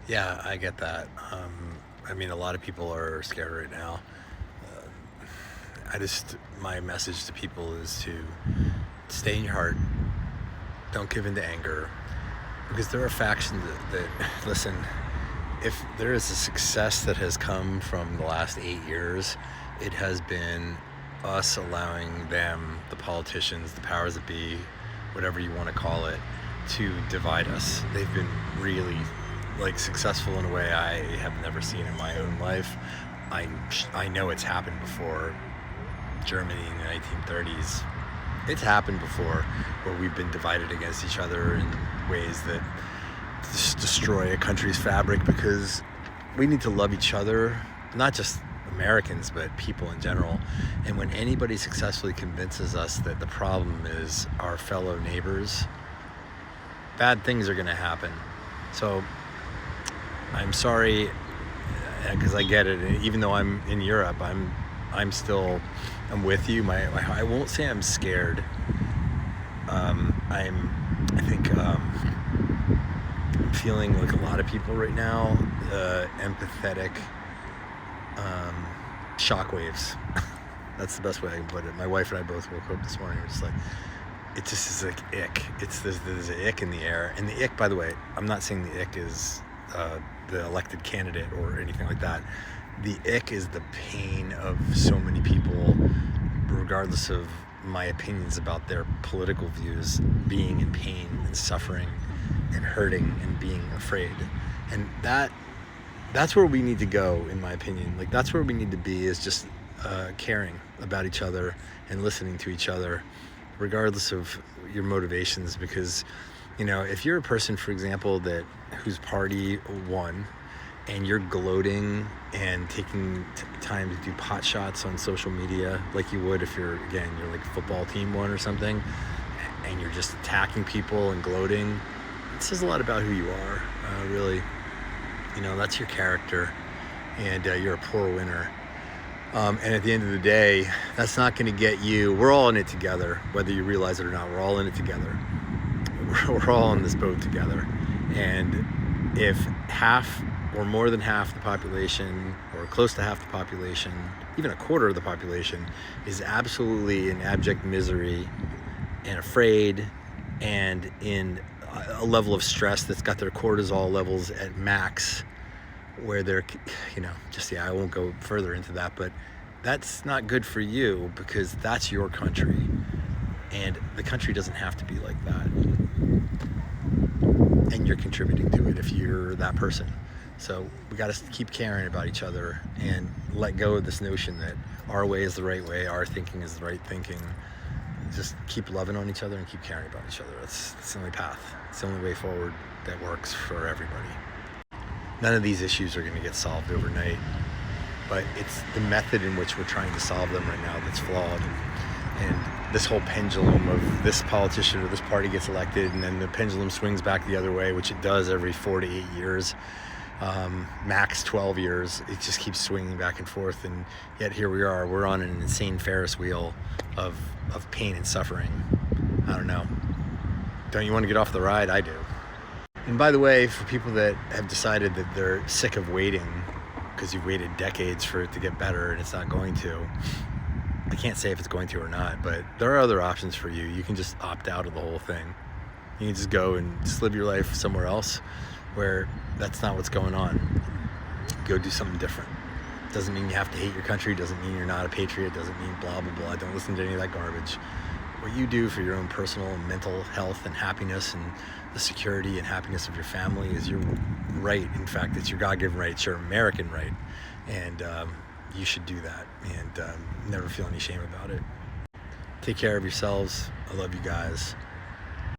Yeah, I get that. I mean, a lot of people are scared right now. My message to people is to stay in your heart. Don't give in to anger. Because there are factions listen, if there is a success that has come from the last 8 years, it has been us allowing them, the politicians, the powers that be, whatever you want to call it, to divide us. They've been really successful in a way I have never seen in my own life. I know it's happened before. Germany in the 1930s. It's happened before where we've been divided against each other in ways that just destroy a country's fabric, because we need to love each other, not just Americans, but people in general. And when anybody successfully convinces us that the problem is our fellow neighbors, bad things are going to happen. So I'm sorry, because I get it. Even though I'm in Europe, I'm with you. I won't say I'm scared. I'm feeling like a lot of people right now, empathetic shockwaves. That's the best way I can put it. My wife and I both woke up this morning. We're just like, it just is like ick. There's an ick in the air. And the ick, by the way, I'm not saying the ick is the elected candidate or anything like that. The ick is the pain of so many people, regardless of my opinions about their political views, being in pain and suffering and hurting and being afraid. And that's where we need to go, in my opinion. Like, that's where we need to be, is just caring about each other and listening to each other, regardless of your motivations. Because, if you're a person, for example, whose party won, and you're gloating and taking time to do pot shots on social media like you would if you're like football team won or something, and you're just attacking people and gloating, it says a lot about who you are, really. That's your character, and you're a poor winner. And at the end of the day, that's not going to get you. We're all in it together, whether you realize it or not. We're all in it together. We're all on this boat together. And if half or more than half the population, or close to half the population, even a quarter of the population, is absolutely in abject misery and afraid and in a level of stress that's got their cortisol levels at max, where they're, I won't go further into that, but that's not good for you, because that's your country. And the country doesn't have to be like that. And you're contributing to it if you're that person. So we got to keep caring about each other and let go of this notion that our way is the right way, our thinking is the right thinking. Just keep loving on each other and keep caring about each other. That's the only path. It's the only way forward that works for everybody. None of these issues are going to get solved overnight, but it's the method in which we're trying to solve them right now that's flawed. And this whole pendulum of this politician or this party gets elected, and then the pendulum swings back the other way, which it does every 4 to 8 years. Max 12 years. It just keeps swinging back and forth, and yet here we are. We're on an insane Ferris wheel of pain and suffering. I don't know. Don't you want to get off the ride? I do. And by the way, for people that have decided that they're sick of waiting because you've waited decades for it to get better and it's not going to, I can't say if it's going to or not, but there are other options for you. You can just opt out of the whole thing. You can just go and just live your life somewhere else where that's not what's going on. Go do something different. Doesn't mean you have to hate your country. Doesn't mean you're not a patriot. Doesn't mean blah, blah, blah. Don't listen to any of that garbage. What you do for your own personal and mental health and happiness and the security and happiness of your family is your right. In fact, it's your God-given right. It's your American right. And you should do that, and never feel any shame about it. Take care of yourselves. I love you guys.